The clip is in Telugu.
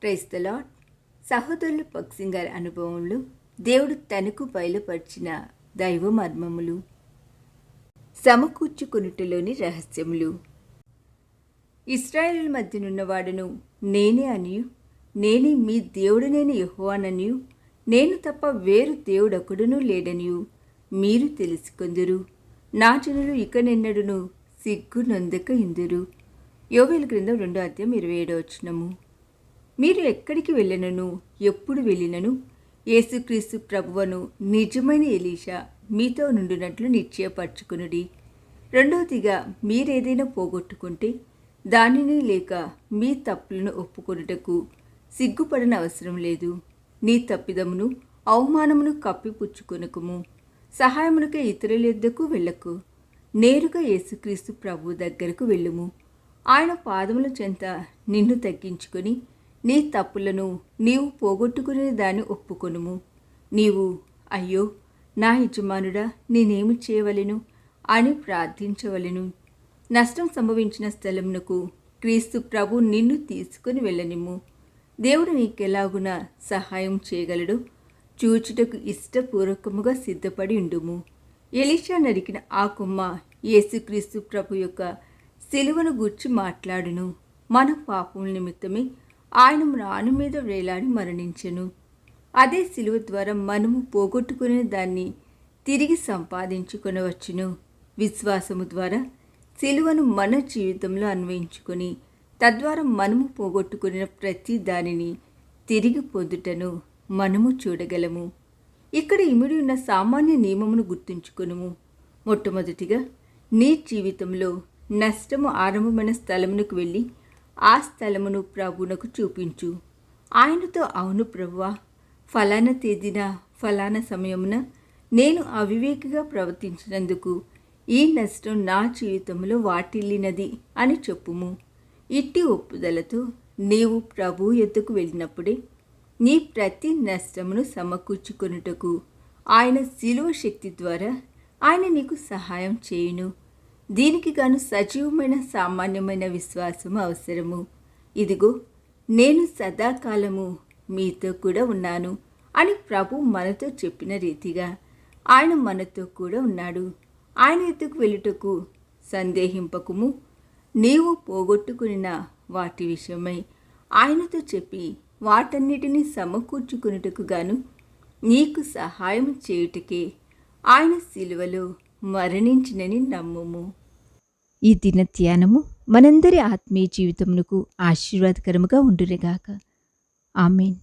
Praise the lord. సహోదరులు భక్సింగ్ గారి అనుభవంలో దేవుడు తనకు బయలుపరిచిన దైవ మర్మములు, సమకూర్చుకొనుటలోని రహస్యములు. ఇశ్రాయేలు మధ్యనున్నవాడును నేనే అనియు, నేనే మీ దేవుడనైన యెహోవాననియు, నేను తప్ప వేరు దేవుడొకడునూ లేడనియు మీరు తెలుసుకొందురు. నా జనులు ఇకనెన్నడును సిగ్గు నొందక ఇందురు. యోవేలు గ్రంథం 2:27. మీరు ఎక్కడికి వెళ్ళినను, ఎప్పుడు వెళ్ళినను యేసుక్రీస్తు ప్రభువును నిజమైన ఎలీషా మీతో నుండినట్లు నిశ్చయపరచుకునుడి. రెండవదిగా, మీరేదైనా పోగొట్టుకుంటే దానిని లేక మీ తప్పులను ఒప్పుకొనుటకు సిగ్గుపడని అవసరం లేదు. నీ తప్పిదమును అవమానమును కప్పిపుచ్చుకొనకుము. సహాయమునకే ఇతరుల యొద్దకు వెళ్ళకు. నేరుగా యేసుక్రీస్తు ప్రభువు దగ్గరకు వెళ్ళుము. ఆయన పాదముల చెంత నిన్ను తగ్గించుకొని నీ తప్పులను నీవు పోగొట్టుకునే దాన్ని ఒప్పుకొనుము. నీవు అయ్యో నా యజమానుడా, నేనేమి చేయవలెను అని ప్రార్థించవలెను. నష్టం సంభవించిన స్థలమునకు క్రీస్తు ప్రభు నిన్ను తీసుకుని వెళ్ళనిమ్ము. దేవుడు నీకెలాగున సహాయం చేయగలడు చూచుటకు ఇష్టపూర్వకముగా సిద్ధపడి ఉండుము. ఎలీషా నరికిన ఆ కొమ్మ యేసుక్రీస్తు ప్రభు యొక్క సిలువను గూర్చి మాట్లాడును. మన పాపముల నిమిత్తమే ఆయన మ్రాను మీద వేలాడి మరణించెను. అదే సిలువ ద్వారా మనము పోగొట్టుకునే దాన్ని తిరిగి సంపాదించుకొనవచ్చును. విశ్వాసము ద్వారా సిలువను మన జీవితంలో అన్వయించుకొని తద్వారా మనము పోగొట్టుకున్న ప్రతి దానిని తిరిగి పొందుటను మనము చూడగలము. ఇక్కడ ఇమిడి ఉన్న సామాన్య నియమమును గుర్తుంచుకొనుము. మొట్టమొదటిగా, నీ జీవితంలో నష్టము ఆరంభమైన స్థలమునకు వెళ్ళి ఆ స్థలమును ప్రభువునకు చూపించు. ఆయనతో, అవును ప్రభువా, ఫలానా తేదీన ఫలానా సమయమున నేను అవివేకిగా ప్రవర్తించినందుకు ఈ నష్టం నా జీవితంలో వాటిల్లినది అని చెప్పుము. ఇట్టి ఒప్పుదలతో నీవు ప్రభువు యొద్దకు వెళ్ళినప్పుడే నీ ప్రతి నష్టమును సమకూర్చుకొనుటకు ఆయన శిలువ శక్తి ద్వారా ఆయన నీకు సహాయం చేయును. దీనికి గాను సజీవమైన సామాన్యమైన విశ్వాసము అవసరము. ఇదిగో, నేను సదాకాలము మీతో కూడా ఉన్నాను అని ప్రభు మనతో చెప్పిన రీతిగా ఆయన మనతో కూడా ఉన్నాడు. ఆయన ఎత్తుకు వెళ్ళుటకు సందేహింపకుము. నీవు పోగొట్టుకున్న వాటి విషయమై ఆయనతో చెప్పి వాటన్నిటినీ సమకూర్చుకున్నటకు గాను నీకు సహాయం చేయుటకే ఆయన సిలువలో మరణించినని నమ్ముము. ఈ దిన ధ్యానము మనందరి ఆత్మీయ జీవితమునకు ఆశీర్వాదకరముగా ఉండునుగాక. ఆమేన్.